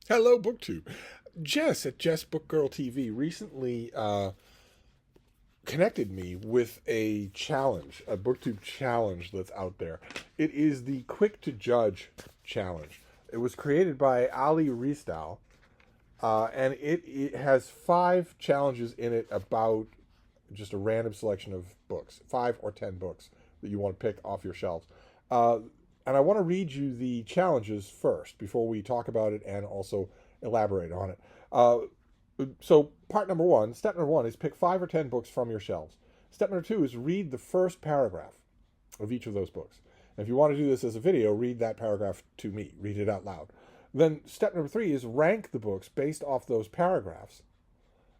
Hello, BookTube. Jess at Jess Book Girl TV recently connected me with a challenge, a BookTube challenge that's out there. It is the Quick to Judge challenge. It was created by Ali Riestal, and it has 5 challenges in it about just a random selection of books, 5 or 10 books that you want to pick off your shelves. Uh, and I want to read you the challenges first before we talk about it and also elaborate on it. So, part number one, step number one is pick 5 or 10 books from your shelves. Step number two is read the first paragraph of each of those books. And if you want to do this as a video, read that paragraph to me, read it out loud. Then, step number three is rank the books based off those paragraphs.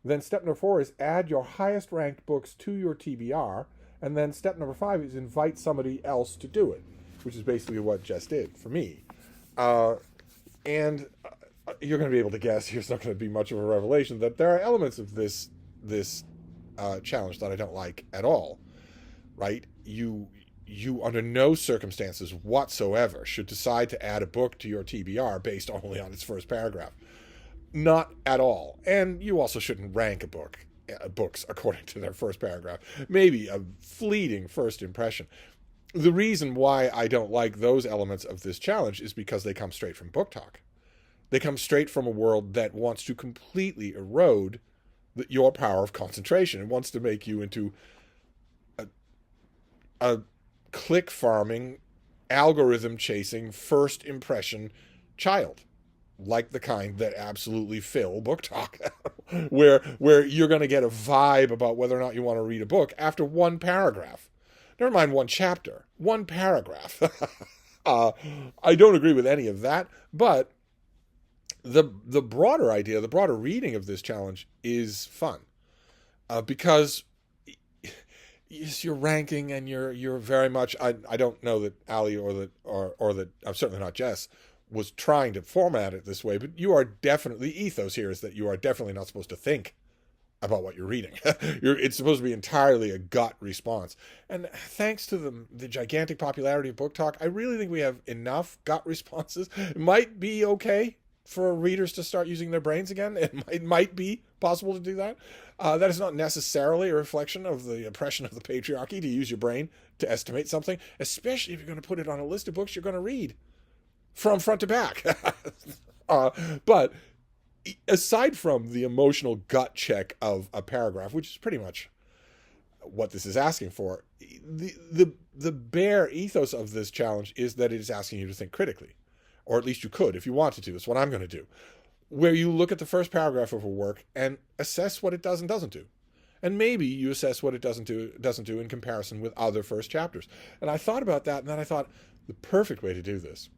Then step number four is add your highest ranked books to your TBR. And then step number five is invite somebody else to do it, which is basically what Jess did for me. And you're going to be able to guess, here's not going to be much of a revelation, that there are elements of this challenge that I don't like at all, right? You under no circumstances whatsoever should decide to add a book to your TBR based only on its first paragraph. Not at all. And you also shouldn't rank books according to their first paragraph. Maybe a fleeting first impression. The reason why I don't like those elements of this challenge is because they come straight from Book Talk. They come straight from a world that wants to completely erode your power of concentration. It wants to make you into a click farming, algorithm chasing, first impression child, like the kind that absolutely fill Book Talk, where you're going to get a vibe about whether or not you want to read a book after one paragraph. Never mind one chapter, one paragraph. I don't agree with any of that, but the broader idea, the broader reading of this challenge is fun, because yes, you're ranking and you're very much. I don't know that Ali or that I'm certainly not Jess was trying to format it this way, but you are definitely, the ethos here is that you are definitely not supposed to think about what you're reading. It's supposed to be entirely a gut response. And thanks to the gigantic popularity of Book Talk, I really think we have enough gut responses. It might be okay for readers to start using their brains again. It might be possible to do that. That is not necessarily a reflection of the oppression of the patriarchy to use your brain to estimate something, especially if you're going to put it on a list of books you're going to read from front to back. But aside from the emotional gut check of a paragraph, which is pretty much what this is asking for, the bare ethos of this challenge is that it is asking you to think critically, or at least you could if you wanted to. It's what I'm going to do, where you look at the first paragraph of a work and assess what it does and doesn't do. And maybe you assess what it doesn't do in comparison with other first chapters. And I thought about that, and then I thought the perfect way to do this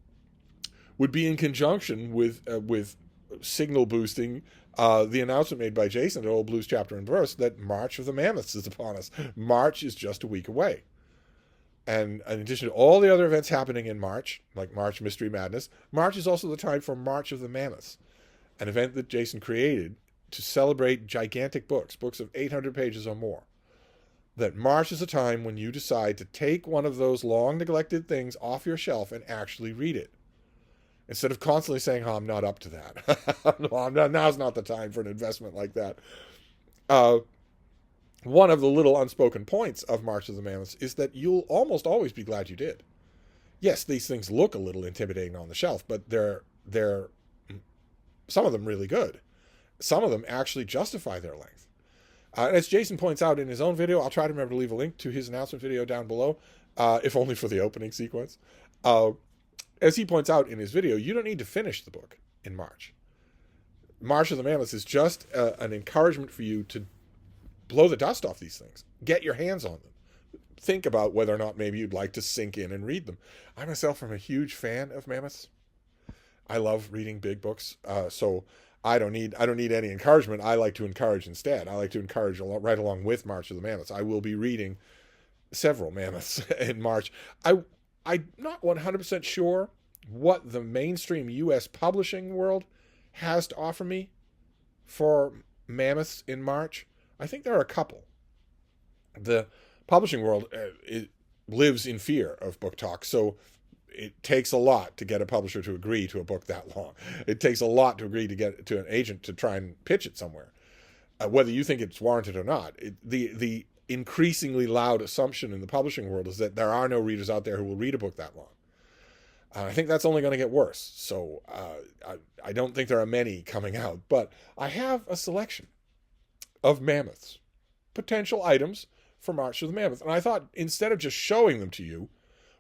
would be in conjunction with signal boosting the announcement made by Jason at Old Blues Chapter and Verse that March of the Mammoths is upon us. March is just a week away. And in addition to all the other events happening in March, like March Mystery Madness, March is also the time for March of the Mammoths, an event that Jason created to celebrate gigantic books of 800 pages or more. That March is a time when you decide to take one of those long neglected things off your shelf and actually read it. Instead of constantly saying, oh, I'm not up to that. No, now's not the time for an investment like that. One of the little unspoken points of March of the Mammoths is that you'll almost always be glad you did. Yes, these things look a little intimidating on the shelf, but they're some of them really good. Some of them actually justify their length. As Jason points out in his own video, I'll try to remember to leave a link to his announcement video down below, if only for the opening sequence. As he points out in his video, you don't need to finish the book in March. March of the Mammoths is just an encouragement for you to blow the dust off these things. Get your hands on them. Think about whether or not maybe you'd like to sink in and read them. I myself am a huge fan of Mammoths. I love reading big books, so I don't need any encouragement. I like to encourage instead. I like to encourage right along with March of the Mammoths. I will be reading several Mammoths in March. I'm not 100% sure what the mainstream U.S. publishing world has to offer me for Mammoths in March. I think there are a couple. The publishing world it lives in fear of Book Talk, so it takes a lot to get a publisher to agree to a book that long. It takes a lot to agree to get to an agent to try and pitch it somewhere. Whether you think it's warranted or not, the increasingly loud assumption in the publishing world is that there are no readers out there who will read a book that long. I think that's only going to get worse. So I don't think there are many coming out, but I have a selection of Mammoths, potential items for March of the Mammoth. And I thought instead of just showing them to you,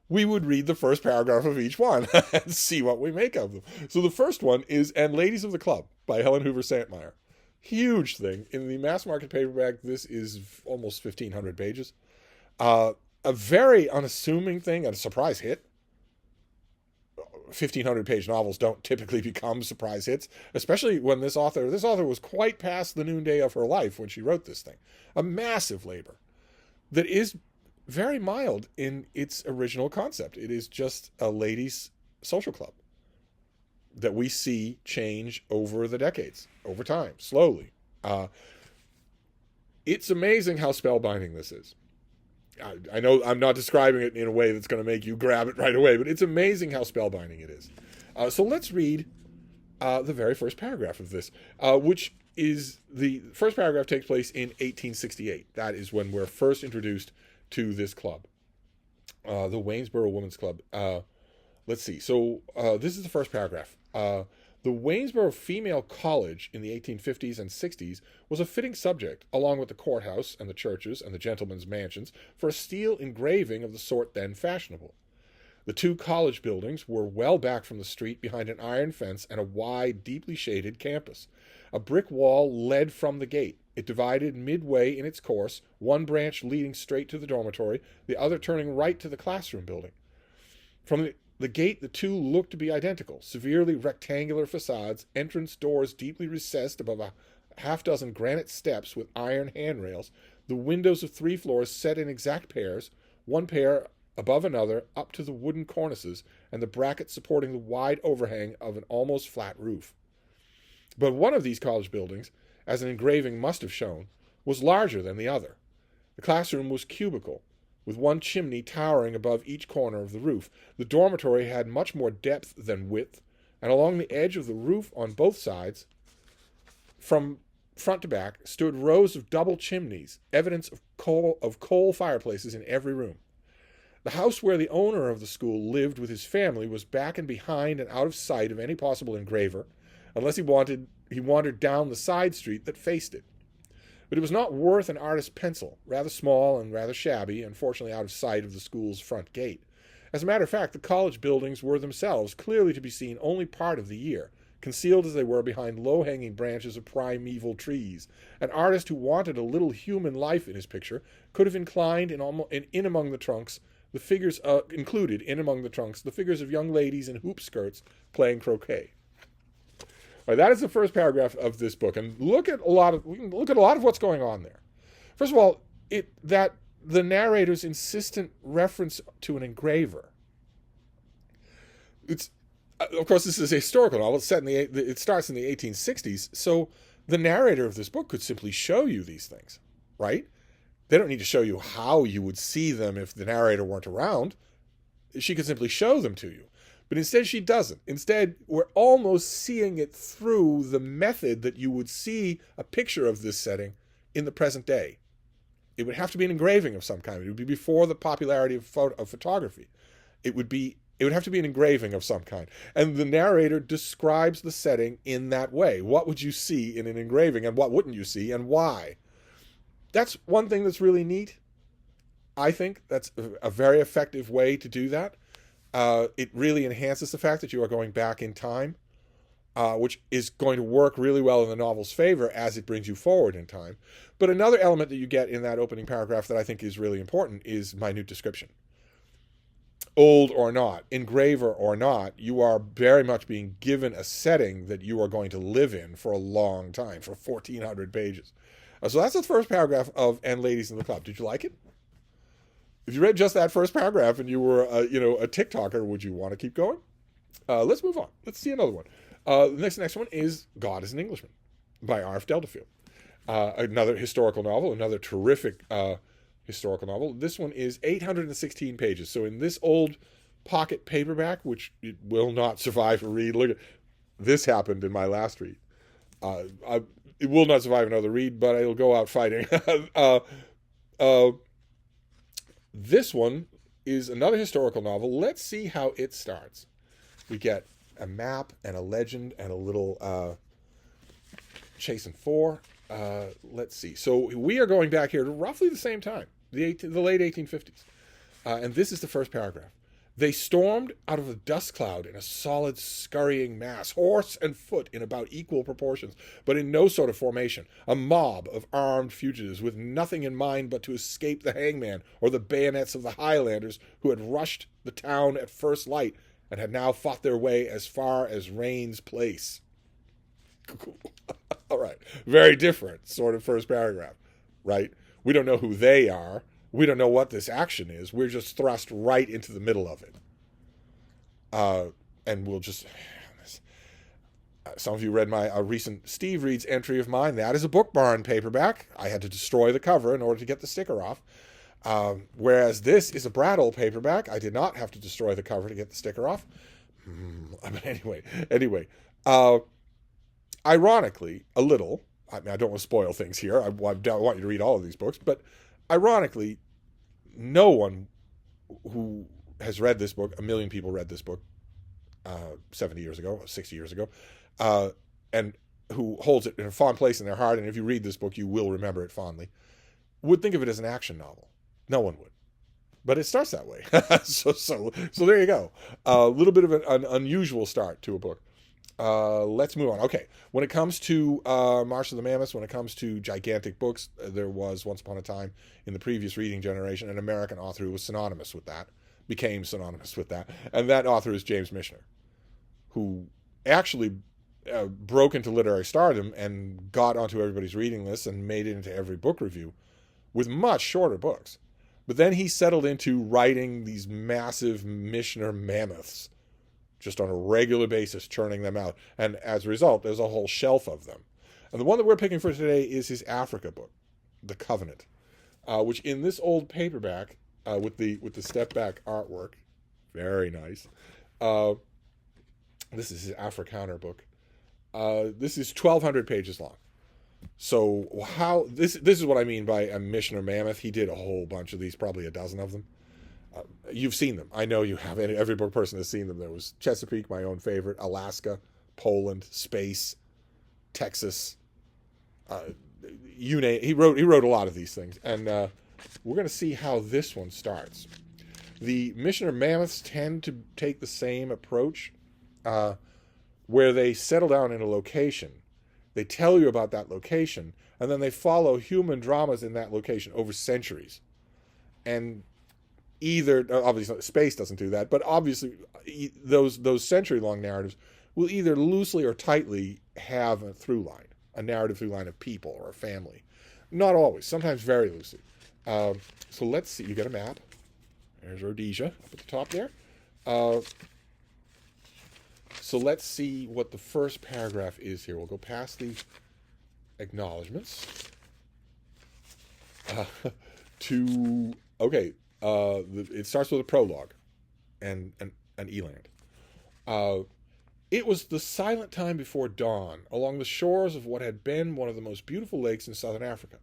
we would read the first paragraph of each one and see what we make of them. So the first one is And Ladies of the Club by Helen Hoover Santmeyer. Huge thing. In the mass market paperback, this is almost 1,500 pages. A very unassuming thing and a surprise hit. 1,500-page novels don't typically become surprise hits, especially when this author was quite past the noonday of her life when she wrote this thing. A massive labor that is very mild in its original concept. It is just a ladies' social club that we see change over the decades, over time, slowly. It's amazing how spellbinding this is. I know I'm not describing it in a way that's going to make you grab it right away, but it's amazing how spellbinding it is. So let's read the very first paragraph of this, which is the first paragraph takes place in 1868. That is when we're first introduced to this club, the Waynesboro Women's Club. Let's see. So this is the first paragraph. The Waynesboro Female College in the 1850s and 60s was a fitting subject, along with the courthouse and the churches and the gentlemen's mansions, for a steel engraving of the sort then fashionable. The two college buildings were well back from the street behind an iron fence and a wide, deeply shaded campus. A brick wall led from the gate. It divided midway in its course, one branch leading straight to the dormitory, the other turning right to the classroom building. From the gate, the two looked to be identical, severely rectangular facades, entrance doors deeply recessed above a half-dozen granite steps with iron handrails, the windows of 3 floors set in exact pairs, one pair above another up to the wooden cornices, and the brackets supporting the wide overhang of an almost flat roof. But one of these college buildings, as an engraving must have shown, was larger than the other. The classroom was cubical, with one chimney towering above each corner of the roof. The dormitory had much more depth than width, and along the edge of the roof on both sides, from front to back, stood rows of double chimneys, evidence of coal fireplaces in every room. The house where the owner of the school lived with his family was back and behind and out of sight of any possible engraver, unless he wandered down the side street that faced it. But it was not worth an artist's pencil, rather small and rather shabby, unfortunately out of sight of the school's front gate. As a matter of fact, the college buildings were themselves clearly to be seen only part of the year, concealed as they were behind low-hanging branches of primeval trees. An artist who wanted a little human life in his picture could have inclined in among the trunks the figures included in among the trunks the figures of young ladies in hoop skirts playing croquet. All right, that is the first paragraph of this book, and we can look at a lot of what's going on there. First of all, that the narrator's insistent reference to an engraver. It's of course this is a historical novel. It's set it starts in the 1860s, so the narrator of this book could simply show you these things, right? They don't need to show you how you would see them if the narrator weren't around. She could simply show them to you. But instead she doesn't. Instead, we're almost seeing it through the method that you would see a picture of this setting in the present day. It would have to be an engraving of some kind. It would be before the popularity of photography. It would have to be an engraving of some kind. And the narrator describes the setting in that way. What would you see in an engraving, and what wouldn't you see, and why? That's one thing that's really neat. I think that's a very effective way to do that. It really enhances the fact that you are going back in time, which is going to work really well in the novel's favor as it brings you forward in time. But another element that you get in that opening paragraph that I think is really important is minute description. Old or not, engraver or not, you are very much being given a setting that you are going to live in for a long time, for 1,400 pages. So that's the first paragraph of And Ladies in the Club. Did you like it? If you read just that first paragraph and you were, a TikToker, would you want to keep going? Let's move on. Let's see another one. The next one is God is an Englishman by R.F. Delderfield. Another historical novel, another terrific historical novel. This one is 816 pages. So in this old pocket paperback, which it will not survive a read. Look at this, happened in my last read. It will not survive another read, but it'll go out fighting. This one is another historical novel. Let's see how it starts. We get a map and a legend and a little chasing four. Let's see. So we are going back here to roughly the same time, the late 1850s. And this is the first paragraph. They stormed out of a dust cloud in a solid, scurrying mass, horse and foot in about equal proportions, but in no sort of formation. A mob of armed fugitives with nothing in mind but to escape the hangman or the bayonets of the Highlanders who had rushed the town at first light and had now fought their way as far as Rains Place. All right. Very different sort of first paragraph, right? We don't know who they are. We don't know what this action is. We're just thrust right into the middle of it. And we'll just... some of you read my recent Steve Reads entry of mine. That is a Book Barn paperback. I had to destroy the cover in order to get the sticker off. Whereas this is a Brattle paperback. I did not have to destroy the cover to get the sticker off. But anyway. Ironically, a little... I mean, I don't want to spoil things here. I want you to read all of these books. But ironically, no one who has read this book, a million people read this book 70 years ago, 60 years ago, and who holds it in a fond place in their heart, and if you read this book, you will remember it fondly, would think of it as an action novel. No one would. But it starts that way. So there you go. A little bit of an unusual start to a book. Let's move on. Okay. When it comes to March of the Mammoths, when it comes to gigantic books, there was once upon a time in the previous reading generation an American author who was synonymous with that, became synonymous with that, and that author is James Michener, who actually broke into literary stardom and got onto everybody's reading list and made it into every book review with much shorter books. But then he settled into writing these massive Michener mammoths, just on a regular basis, churning them out. And as a result, there's a whole shelf of them. And the one that we're picking for today is his Africa book, The Covenant, which in this old paperback, with the step back artwork, very nice. This is his Afrikaner book. This is 1,200 pages long. So how this is what I mean by a Michener mammoth. He did a whole bunch of these, probably a dozen of them. You've seen them. I know you have. Every book person has seen them. There was Chesapeake, my own favorite, Alaska, Poland, Space, Texas. You name. He wrote a lot of these things, and we're going to see how this one starts. The Michener mammoths tend to take the same approach, where they settle down in a location. They tell you about that location, and then they follow human dramas in that location over centuries, and either, obviously space doesn't do that, but obviously those century-long narratives will either loosely or tightly have a through line, a narrative through line of people or a family. Not always, sometimes very loosely. So let's see, you get a map. There's Rhodesia up at the top there. So let's see what the first paragraph is here. We'll go past the acknowledgments okay. It starts with a prologue and an eland. It was the silent time before dawn along the shores of what had been one of the most beautiful lakes in southern Africa.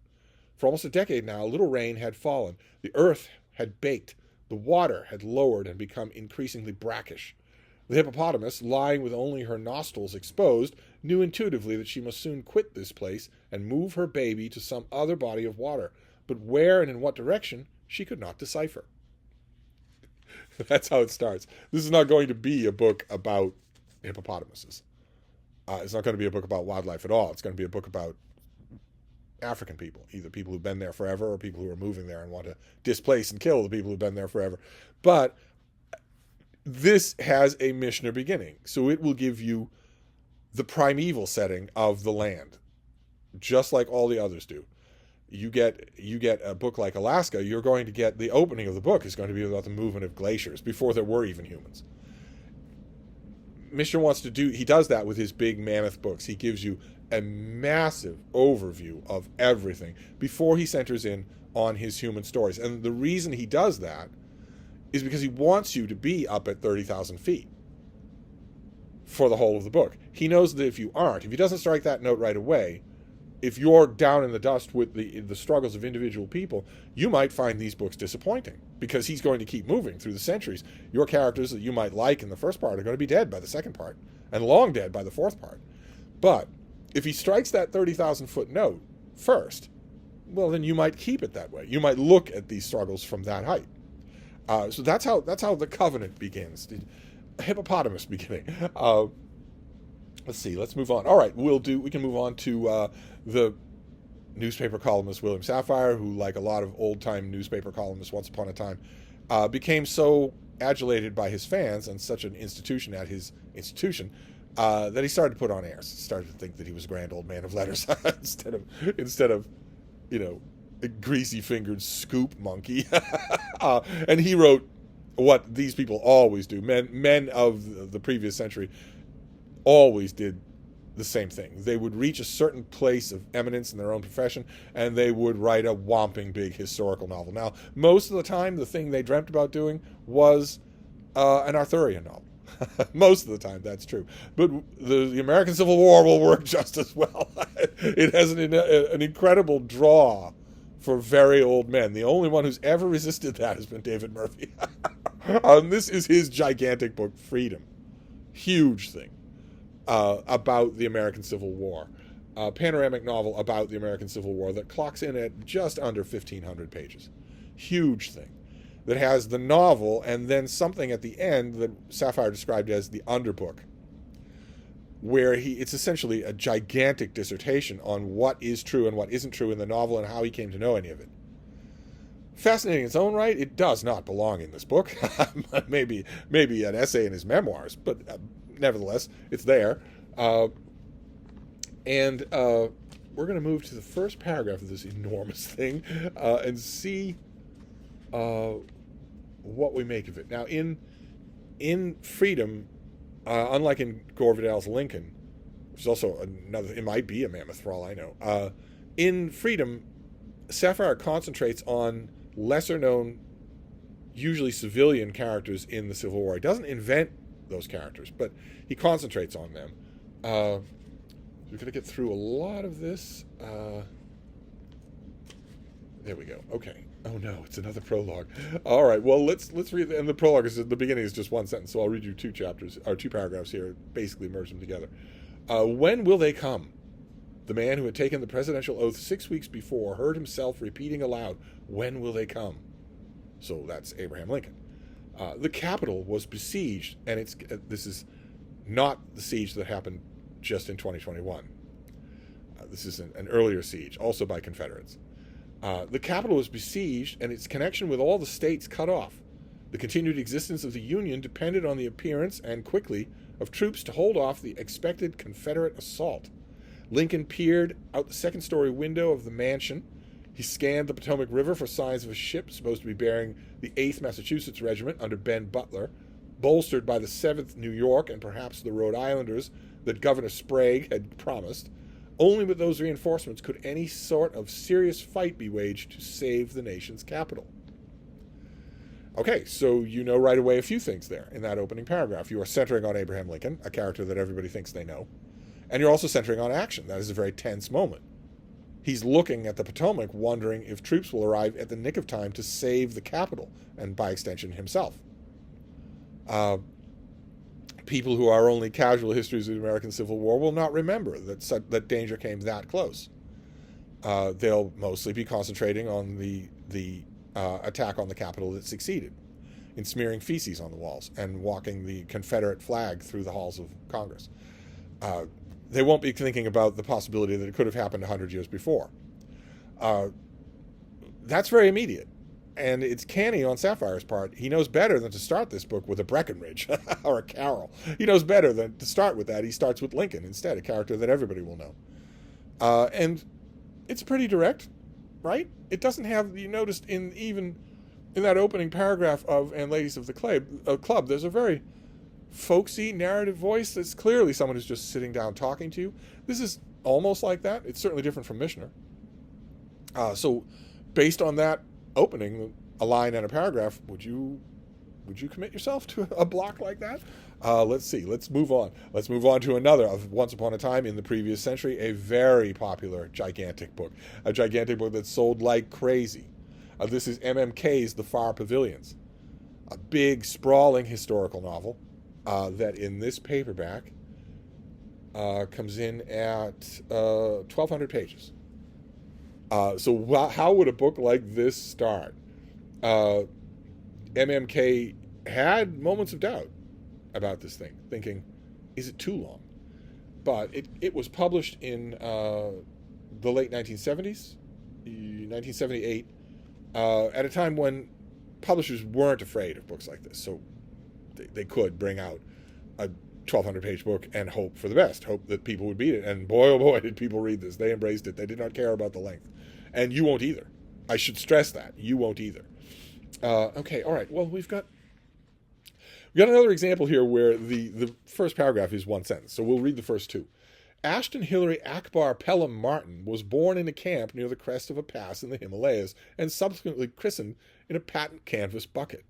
For almost a decade now, little rain had fallen. The earth had baked. The water had lowered and become increasingly brackish. The hippopotamus, lying with only her nostrils exposed, knew intuitively that she must soon quit this place and move her baby to some other body of water, but where and in what direction she could not decipher. That's how it starts. This is not going to be a book about hippopotamuses. It's not going to be a book about wildlife at all. It's going to be a book about African people, either people who've been there forever or people who are moving there and want to displace and kill the people who've been there forever. But this has a Michener beginning, so it will give you the primeval setting of the land, just like all the others do. You get a book like Alaska, you're going to get the opening of the book is going to be about the movement of glaciers before there were even humans. Michener he does that with his big mammoth books. He gives you a massive overview of everything before he centers in on his human stories. And the reason he does that is because he wants you to be up at 30,000 feet for the whole of the book. He knows that if you aren't, if he doesn't strike that note right away, if you're down in the dust with the struggles of individual people, you might find these books disappointing because he's going to keep moving through the centuries. Your characters that you might like in the first part are going to be dead by the second part and long dead by the fourth part. But if he strikes that 30,000 foot note first, well, then you might keep it that way. You might look at these struggles from that height. So that's how the Covenant begins. The hippopotamus beginning. Let's see. Let's move on. All right, we can move on to the newspaper columnist William Safire, who, like a lot of old-time newspaper columnists once upon a time, became so adulated by his fans and such an institution at his institution that he started to put on airs. He started to think that he was a grand old man of letters instead of a greasy-fingered scoop monkey. And he wrote what these people always do. Men of the previous century always did the same thing. They would reach a certain place of eminence in their own profession, and they would write a whomping big historical novel. Now, most of the time, the thing they dreamt about doing was an Arthurian novel. Most of the time, that's true. But the American Civil War will work just as well. It has an incredible draw for very old men. The only one who's ever resisted that has been David Murphy. This is his gigantic book, Freedom. Huge thing. About the American Civil War. A panoramic novel about the American Civil War that clocks in at just under 1,500 pages. Huge thing. That has the novel and then something at the end that Safire described as the underbook, where it's essentially a gigantic dissertation on what is true and what isn't true in the novel and how he came to know any of it. Fascinating in its own right, it does not belong in this book. maybe an essay in his memoirs, but nevertheless, it's there. And we're going to move to the first paragraph of this enormous thing and see what we make of it. Now, in Freedom, unlike in Gore Vidal's Lincoln, which is also another, it might be a mammoth for all I know, in Freedom, Safire concentrates on lesser-known, usually civilian characters in the Civil War. He doesn't invent those characters, but he concentrates on them. We're going to get through a lot of this. There we go. Okay. Oh no, it's another prologue. All right. Well, let's read. And the prologue is the beginning is just one sentence, so I'll read you two paragraphs here. Basically, merge them together. When will they come? The man who had taken the presidential oath 6 weeks before heard himself repeating aloud, "When will they come?" So that's Abraham Lincoln. The Capitol was besieged, and this is not the siege that happened just in 2021. This is an earlier siege, also by Confederates. The Capitol was besieged, and its connection with all the states cut off. The continued existence of the Union depended on the appearance, and quickly, of troops to hold off the expected Confederate assault. Lincoln peered out the second-story window of the mansion. He scanned the Potomac River for signs of a ship supposed to be bearing the 8th Massachusetts Regiment under Ben Butler, bolstered by the 7th New York and perhaps the Rhode Islanders that Governor Sprague had promised. Only with those reinforcements could any sort of serious fight be waged to save the nation's capital. Okay, so you know right away a few things there in that opening paragraph. You are centering on Abraham Lincoln, a character that everybody thinks they know. And you're also centering on action. That is a very tense moment. He's looking at the Potomac, wondering if troops will arrive at the nick of time to save the capital, and by extension, himself. People who are only casual histories of the American Civil War will not remember that danger came that close. They'll mostly be concentrating on the attack on the Capitol that succeeded, in smearing feces on the walls and walking the Confederate flag through the halls of Congress. They won't be thinking about the possibility that it could have happened 100 years before. That's very immediate. And it's canny on Safire's part. He knows better than to start this book with a Breckinridge or a Carroll. He knows better than to start with that. He starts with Lincoln instead, a character that everybody will know. And it's pretty direct, right? It doesn't have, you noticed even in that opening paragraph of And Ladies of the Club, there's a very folksy narrative voice that's clearly someone who's just sitting down talking to you. This is almost like that. It's certainly different from Mishner. So based on that opening, a line and a paragraph, would you Would you commit yourself to a block like that? Let's see. Let's move on. Let's move on to another of Once Upon a Time in the Previous Century, a very popular gigantic book. A gigantic book that sold like crazy. This is MMK's The Far Pavilions. A big, sprawling historical novel that in this paperback comes in at 1,200 pages. So how would a book like this start? MMK had moments of doubt about this thing, thinking, is it too long? But it was published in the late 1970s, 1978, at a time when publishers weren't afraid of books like this. So they could bring out a 1,200-page book and hope for the best, hope that people would beat it. And boy, oh boy, did people read this. They embraced it. They did not care about the length. And you won't either. I should stress that. You won't either. Okay, all right. Well, we've got another example here where the first paragraph is one sentence. So we'll read the first two. Ashton Hillary Akbar Pelham Martin was born in a camp near the crest of a pass in the Himalayas and subsequently christened in a patent canvas bucket.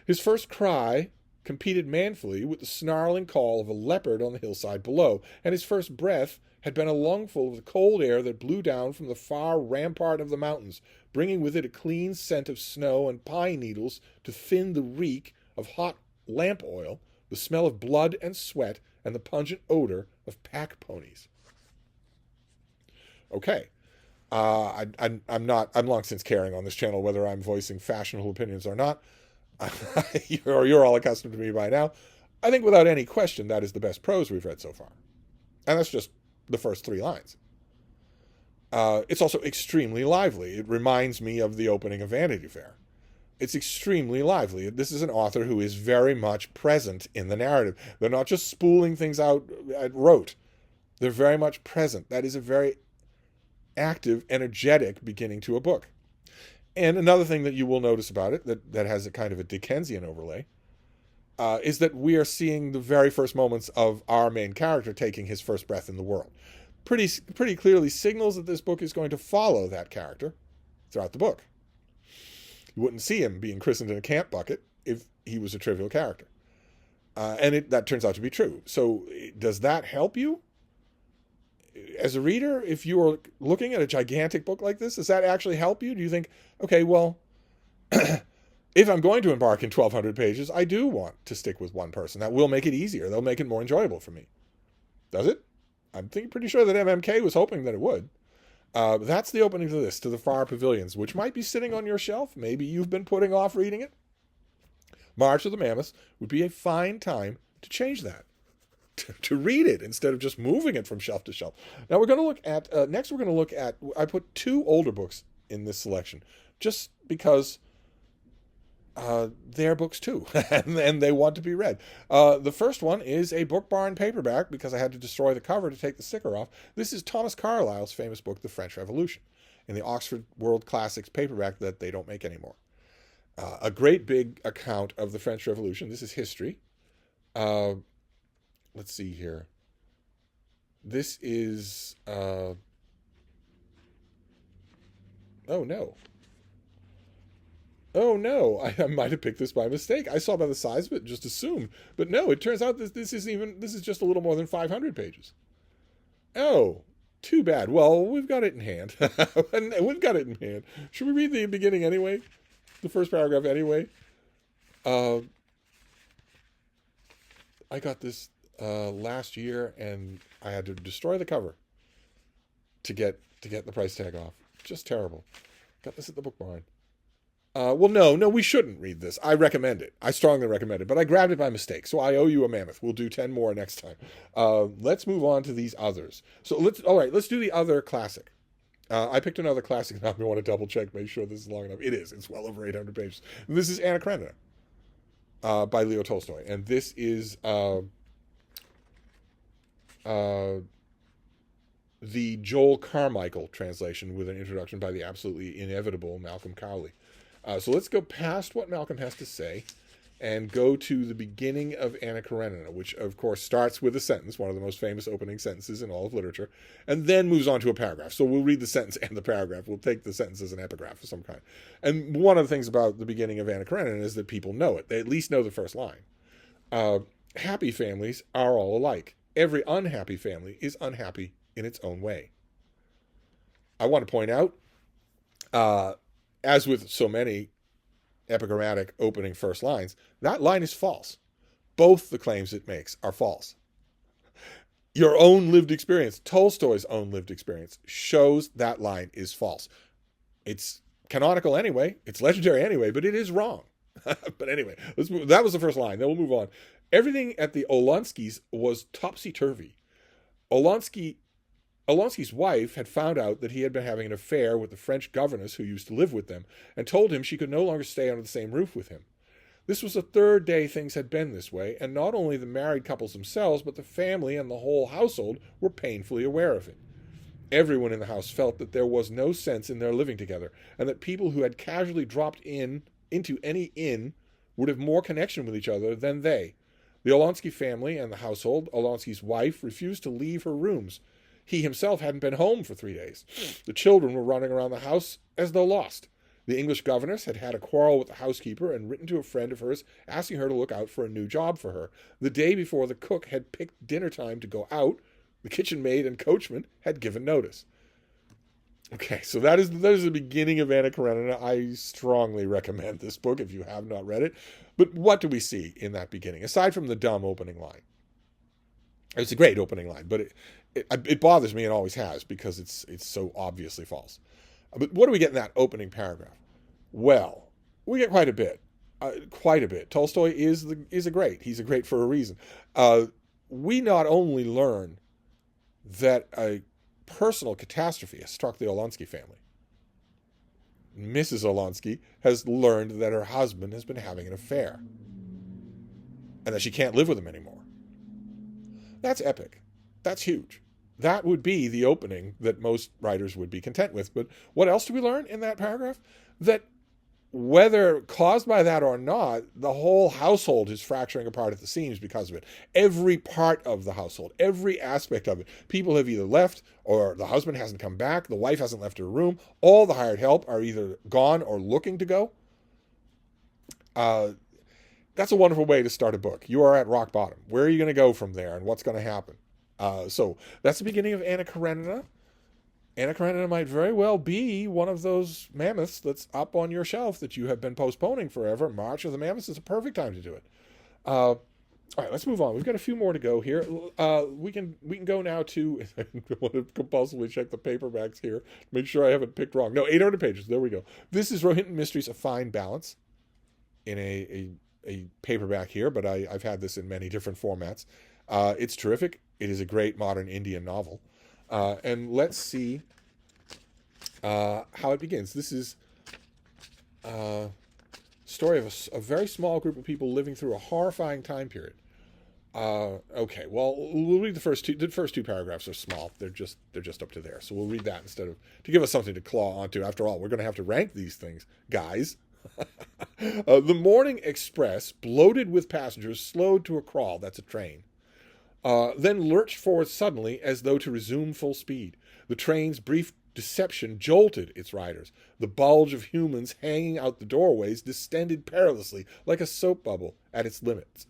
His first cry competed manfully with the snarling call of a leopard on the hillside below, and his first breath had been a lungful of the cold air that blew down from the far rampart of the mountains, bringing with it a clean scent of snow and pine needles to thin the reek of hot lamp oil, the smell of blood and sweat, and the pungent odor of pack ponies. Okay. I'm long since caring on this channel whether I'm voicing fashionable opinions or not. You're all accustomed to me by now. I think without any question that is the best prose we've read so far. And that's just the first 3 lines. It's also extremely lively. It reminds me of the opening of Vanity Fair. It's extremely lively. This is an author who is very much present in the narrative. They're not just spooling things out at rote. They're very much present. That is a very active, energetic beginning to a book. And another thing that you will notice about it that has a kind of a Dickensian overlay is that we are seeing the very first moments of our main character taking his first breath in the world. Pretty clearly signals that this book is going to follow that character throughout the book. You wouldn't see him being christened in a camp bucket if he was a trivial character. And that turns out to be true. So does that help you? As a reader, if you are looking at a gigantic book like this, does that actually help you? Do you think, okay, well, if I'm going to embark in 1,200 pages, I do want to stick with one person. That will make it easier. That'll make it more enjoyable for me. Does it? I'm pretty sure that MMK was hoping that it would. That's the opening to this, to The Far Pavilions, which might be sitting on your shelf. Maybe you've been putting off reading it. March of the Mammoths would be a fine time to change that. To read it instead of just moving it from shelf to shelf. Now we're going to look at, next we're going to look at, I put 2 older books in this selection, just because they're books too, and they want to be read. The first one is a Book Barn paperback, because I had to destroy the cover to take the sticker off. This is Thomas Carlyle's famous book, The French Revolution, in the Oxford World Classics paperback that they don't make anymore. A great big account of the French Revolution. This is history. Let's see here. This is, oh no. Oh no, I might have picked this by mistake. I saw by the size of it and just assumed. But no, it turns out this is just a little more than 500 pages. Oh, too bad. Well, we've got it in hand. We've got it in hand. Should we read the beginning anyway? The first paragraph anyway? I got this last year, and I had to destroy the cover to get the price tag off. Just terrible. Got this at the Book Barn. Well, no, we shouldn't read this. I recommend it. I strongly recommend it, but I grabbed it by mistake, so I owe you a mammoth. We'll do 10 more next time. Let's move on to these others. So let's do the other classic. I picked another classic. Now I want to double check, make sure this is long enough. It is. It's well over 800 pages. This is Anna Karenina by Leo Tolstoy, and this is the Joel Carmichael translation with an introduction by the absolutely inevitable Malcolm Cowley. So let's go past what Malcolm has to say and go to the beginning of Anna Karenina, which of course starts with a sentence, one of the most famous opening sentences in all of literature, and then moves on to a paragraph. So we'll read the sentence and the paragraph. We'll take the sentence as an epigraph of some kind. And one of the things about the beginning of Anna Karenina is that people know it. They at least know the first line. Happy families are all alike. Every unhappy family is unhappy in its own way. I want to point out, as with so many epigrammatic opening first lines, that line is false. Both the claims it makes are false. Your own lived experience, Tolstoy's own lived experience, shows that line is false. It's canonical anyway, it's legendary anyway, but it is wrong. But anyway, that was the first line. Then we'll move on. Everything at the Olenskys was topsy-turvy. Olenski's wife had found out that he had been having an affair with the French governess who used to live with them, and told him she could no longer stay under the same roof with him. This was the third day things had been this way, and not only the married couples themselves, but the family and the whole household were painfully aware of it. Everyone in the house felt that there was no sense in their living together, and that people who had casually dropped into any inn would have more connection with each other than they. The Olensky family and the household, Olenski's wife, refused to leave her rooms. He himself hadn't been home for 3 days. The children were running around the house as though lost. The English governess had had a quarrel with the housekeeper and written to a friend of hers asking her to look out for a new job for her. The day before the cook had picked dinner time to go out, the kitchen maid and coachman had given notice. Okay, so that is the beginning of Anna Karenina. I strongly recommend this book if you have not read it. But what do we see in that beginning, aside from the dumb opening line? It's a great opening line, but it bothers me and always has because it's so obviously false. But what do we get in that opening paragraph? Well, we get quite a bit. Tolstoy is a great. He's a great for a reason. We not only learn that a personal catastrophe has struck the Olensky family. Mrs. Olensky has learned that her husband has been having an affair and that she can't live with him anymore. That's epic. That's huge. That would be the opening that most writers would be content with. But what else do we learn in that paragraph? That whether caused by that or not, the whole household is fracturing apart at the seams because of it. Every part of the household, every aspect of it. People have either left, or the husband hasn't come back, the wife hasn't left her room. All the hired help are either gone or looking to go. That's a wonderful way to start a book. You are at rock bottom. Where are you going to go from there, and what's going to happen? So that's the beginning of Anna Karenina. Anna Karenina might very well be one of those mammoths that's up on your shelf that you have been postponing forever. March of the Mammoths is a perfect time to do it. All right, let's move on. We've got a few more to go here. We can go now to, I want to compulsively check the paperbacks here, make sure I haven't picked wrong. No, 800 pages. There we go. This is Rohinton Mysteries: A Fine Balance in a paperback here, but I've had this in many different formats. It's terrific. It is a great modern Indian novel. And let's see how it begins. This is a story of a very small group of people living through a horrifying time period. Okay, well, we'll read the first two. The first two paragraphs are small. They're just up to there. So we'll read that instead of, to give us something to claw onto. After all, we're going to have to rank these things, guys. The morning express, bloated with passengers, slowed to a crawl. That's a train. Then lurched forward suddenly as though to resume full speed. The train's brief deception jolted its riders. The bulge of humans hanging out the doorways distended perilously like a soap bubble at its limits.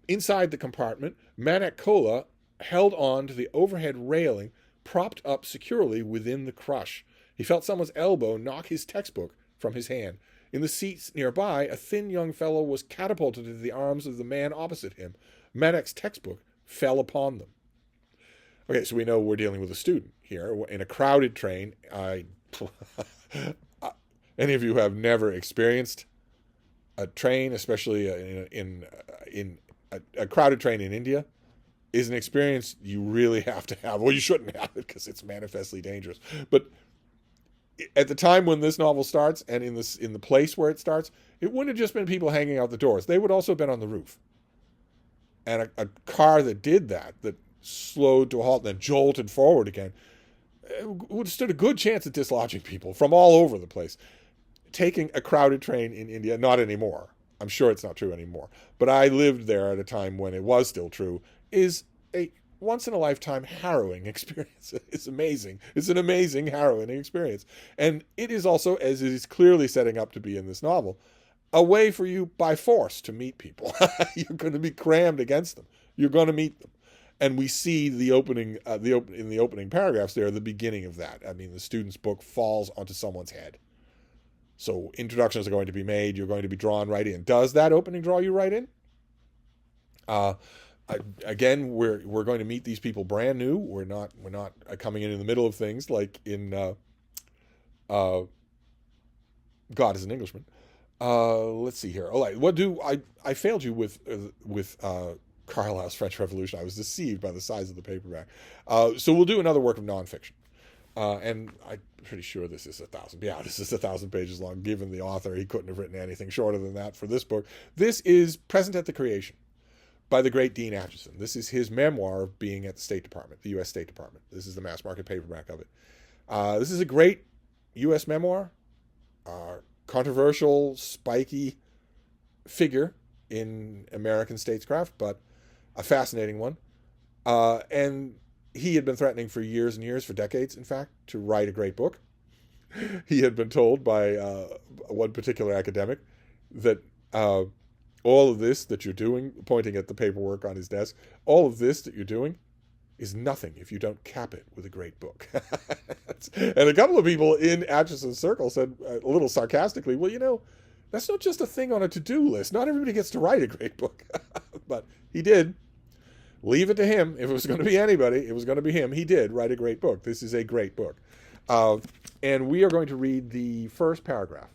Inside the compartment, Manak Kola held on to the overhead railing, propped up securely within the crush. He felt someone's elbow knock his textbook from his hand. In the seats nearby, a thin young fellow was catapulted into the arms of the man opposite him. Manak's textbook fell upon them. Okay, so we know we're dealing with a student here in a crowded train. Any of you who have never experienced a train, especially in a crowded train in India, is an experience you really have to have. Well, you shouldn't have it because it's manifestly dangerous. But at the time when this novel starts, and in the place where it starts, it wouldn't have just been people hanging out the doors. They would also have been on the roof. And a car that did that slowed to a halt and then jolted forward again, would have stood a good chance of dislodging people from all over the place. Taking a crowded train in India, not anymore. I'm sure it's not true anymore, but I lived there at a time when it was still true, is a once in a lifetime harrowing experience. It's amazing. It's an amazing harrowing experience. And it is also, as it is clearly setting up to be in this novel, a way for you by force to meet people. You're going to be crammed against them. You're going to meet them. And we see in the opening paragraphs there, the beginning of that. I mean, the student's book falls onto someone's head. So introductions are going to be made. You're going to be drawn right in. Does that opening draw you right in? Again, we're going to meet these people brand new. We're not coming in the middle of things like in God is an Englishman. Let's see here. Oh, I failed you with Carlyle's French Revolution. I was deceived by the size of the paperback. So we'll do another work of nonfiction. And I'm pretty sure this is 1,000. Yeah, this is 1,000 pages long. Given the author, he couldn't have written anything shorter than that for this book. This is Present at the Creation by the great Dean Acheson. This is his memoir of being at the State Department, the U.S. State Department. This is the mass market paperback of it. This is a great U.S. memoir, controversial, spiky figure in American statescraft, but a fascinating one. And he had been threatening for years and years, for decades, in fact, to write a great book. He had been told by one particular academic that all of this that you're doing, pointing at the paperwork on his desk, all of this that you're doing is nothing if you don't cap it with a great book. And a couple of people in Acheson's circle said, a little sarcastically, well, that's not just a thing on a to-do list. Not everybody gets to write a great book. But he did. Leave it to him. If it was going to be anybody, it was going to be him. He did write a great book. This is a great book. And we are going to read the first paragraph.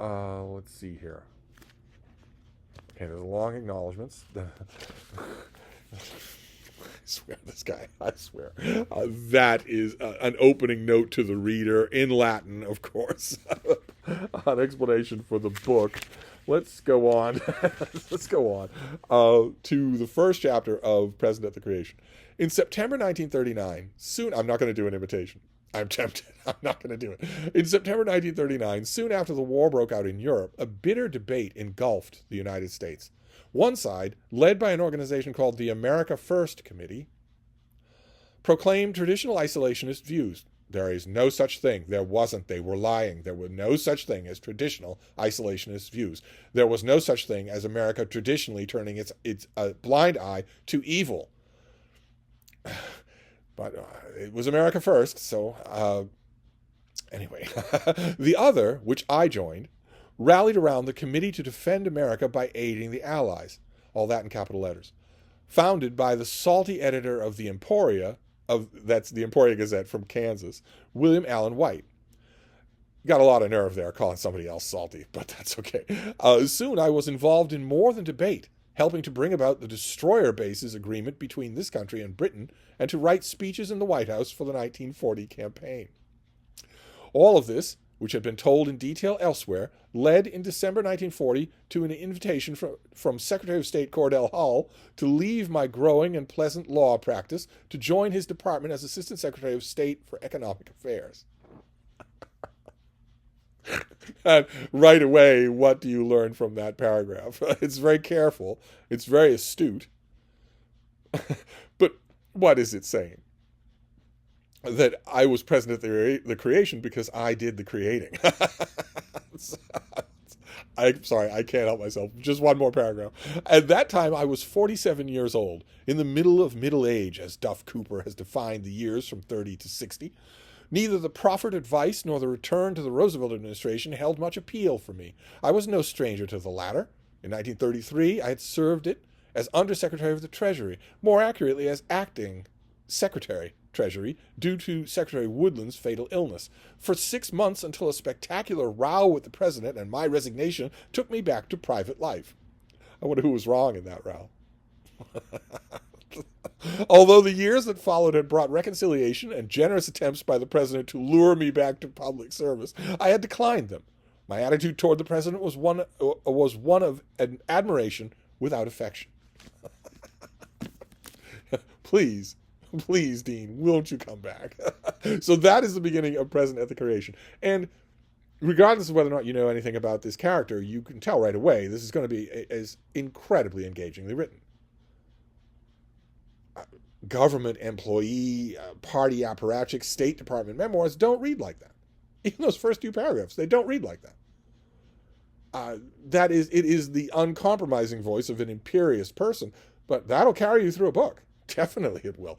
Let's see here. Okay, there's long acknowledgments. I swear, this guy, I swear. That is an opening note to the reader in Latin, of course. An explanation for the book. Let's go on. Let's go on to the first chapter of Present at the Creation. In September 1939, I'm not going to do an imitation. I'm tempted. I'm not going to do it. In September 1939, soon after the war broke out in Europe, a bitter debate engulfed the United States. One side, led by an organization called the America First Committee, proclaimed traditional isolationist views. There is no such thing. There wasn't. They were lying. There were no such thing as traditional isolationist views. There was no such thing as America traditionally turning its blind eye to evil. But it was America first, so anyway. The other, which I joined, rallied around the Committee to Defend America by Aiding the Allies, all that in capital letters, founded by the salty editor of the Emporia, that's the Emporia Gazette from Kansas, William Allen White. Got a lot of nerve there calling somebody else salty, but that's okay. Soon I was involved in more than debate, helping to bring about the destroyer bases agreement between this country and Britain, and to write speeches in the White House for the 1940 campaign. All of this, which had been told in detail elsewhere, led in December 1940 to an invitation from Secretary of State Cordell Hull to leave my growing and pleasant law practice to join his department as Assistant Secretary of State for Economic Affairs. And right away, what do you learn from that paragraph? It's very careful. It's very astute. But what is it saying? That I was present at the creation because I did the creating. I'm sorry, I can't help myself. Just one more paragraph. At that time, I was 47 years old, in the middle of middle age, as Duff Cooper has defined the years from 30 to 60. Neither the proffered advice nor the return to the Roosevelt administration held much appeal for me. I was no stranger to the latter. In 1933, I had served it as Undersecretary of the Treasury, more accurately as Acting Secretary Treasury, due to Secretary Woodland's fatal illness, for 6 months until a spectacular row with the president and my resignation took me back to private life. I wonder who was wrong in that row. Although the years that followed had brought reconciliation and generous attempts by the president to lure me back to public service, I had declined them. My attitude toward the president was one of an admiration without affection. Please, Dean, won't you come back? So that is the beginning of Present at the Creation. And regardless of whether or not you know anything about this character, you can tell right away this is going to be as incredibly engagingly written. Government employee, party apparatchik, State Department memoirs don't read like that. Even those first two paragraphs, they don't read like that. It is the uncompromising voice of an imperious person, but that'll carry you through a book. Definitely it will.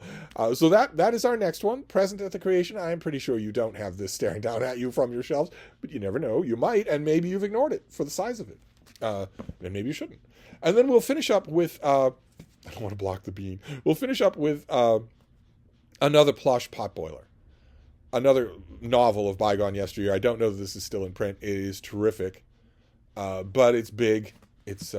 So that is our next one, Present at the Creation. I am pretty sure you don't have this staring down at you from your shelves, but you never know. You might, and maybe you've ignored it for the size of it. And maybe you shouldn't. And then we'll finish up with, I don't want to block the bean. We'll finish up with another plush potboiler. Another novel of bygone yesteryear. I don't know that this is still in print. It is terrific. But it's big. It's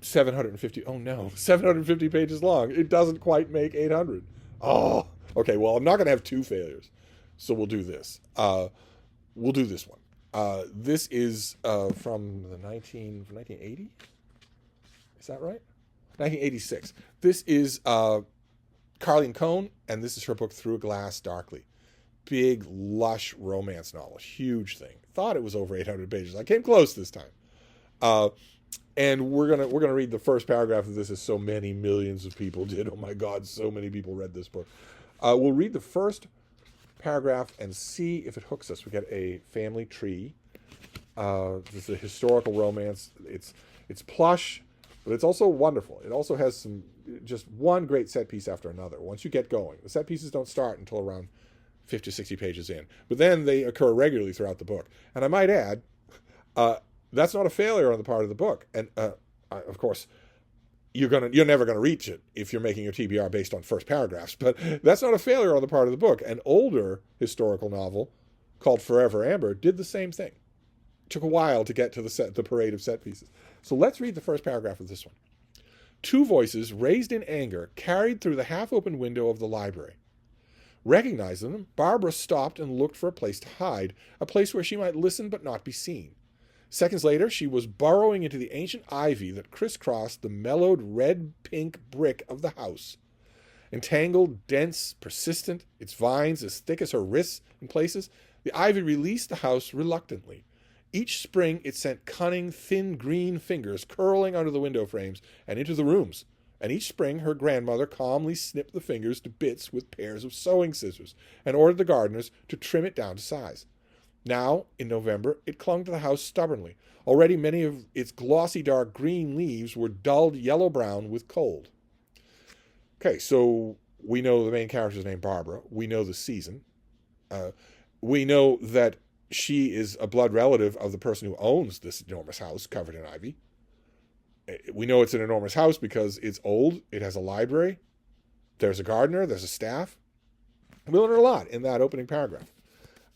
750. Oh no, 750 pages long. It doesn't quite make 800. Oh, okay. Well, I'm not going to have two failures, so we'll do this. We'll do this one. This is from 1980. Is that right? 1986. This is Carleen Cohn, and this is her book Through a Glass Darkly. Big, lush romance novel. Huge thing. Thought it was over 800 pages. I came close this time. And we're gonna read the first paragraph of this, as so many millions of people did. Oh my God, so many people read this book. We'll read the first paragraph and see if it hooks us. We get a family tree. This is a historical romance. It's plush, but it's also wonderful. It also has just one great set piece after another. Once you get going, the set pieces don't start until around 50, 60 pages in, but then they occur regularly throughout the book. And I might add, that's not a failure on the part of the book. And of course, you're never gonna reach it if you're making your TBR based on first paragraphs. But that's not a failure on the part of the book. An older historical novel called Forever Amber did the same thing. It took a while to get to the parade of set pieces. So let's read the first paragraph of this one. Two voices, raised in anger, carried through the half-open window of the library. Recognizing them, Barbara stopped and looked for a place to hide, a place where she might listen but not be seen. Seconds later, she was burrowing into the ancient ivy that crisscrossed the mellowed red-pink brick of the house. Entangled, dense, persistent, its vines as thick as her wrists in places, the ivy released the house reluctantly. Each spring it sent cunning, thin green fingers curling under the window frames and into the rooms. And each spring her grandmother calmly snipped the fingers to bits with pairs of sewing scissors and ordered the gardeners to trim it down to size. Now, in November, it clung to the house stubbornly. Already many of its glossy dark green leaves were dulled yellow-brown with cold. Okay, so we know the main character's named Barbara. We know the season. We know that she is a blood relative of the person who owns this enormous house covered in ivy. We know it's an enormous house because it's old. It has a library. There's a gardener. There's a staff. We learn a lot in that opening paragraph.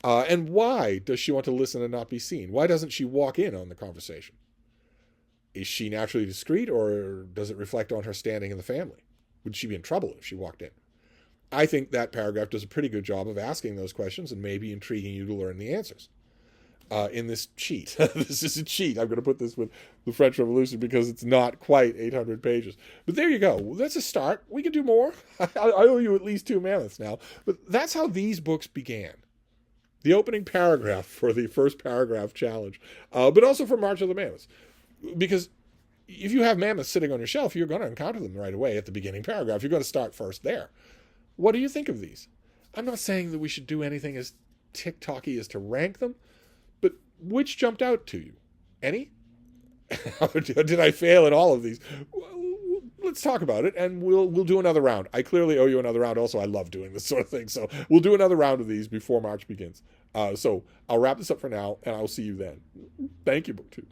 And why does she want to listen and not be seen? Why doesn't she walk in on the conversation? Is she naturally discreet, or does it reflect on her standing in the family? Would she be in trouble if she walked in? I think that paragraph does a pretty good job of asking those questions and maybe intriguing you to learn the answers. In this cheat. This is a cheat. I'm going to put this with the French Revolution because it's not quite 800 pages. But there you go. That's a start. We can do more. I owe you at least 2 Mammoths now. But that's how these books began. The opening paragraph for the first paragraph challenge. But also for March of the Mammoths. Because if you have Mammoths sitting on your shelf, you're going to encounter them right away at the beginning paragraph. You're going to start first there. What do you think of these? I'm not saying that we should do anything as tick-tocky as to rank them, but which jumped out to you? Any? Did I fail at all of these? Well, let's talk about it, and we'll do another round. I clearly owe you another round. Also, I love doing this sort of thing, so we'll do another round of these before March begins. So I'll wrap this up for now, and I'll see you then. Thank you, BookTube.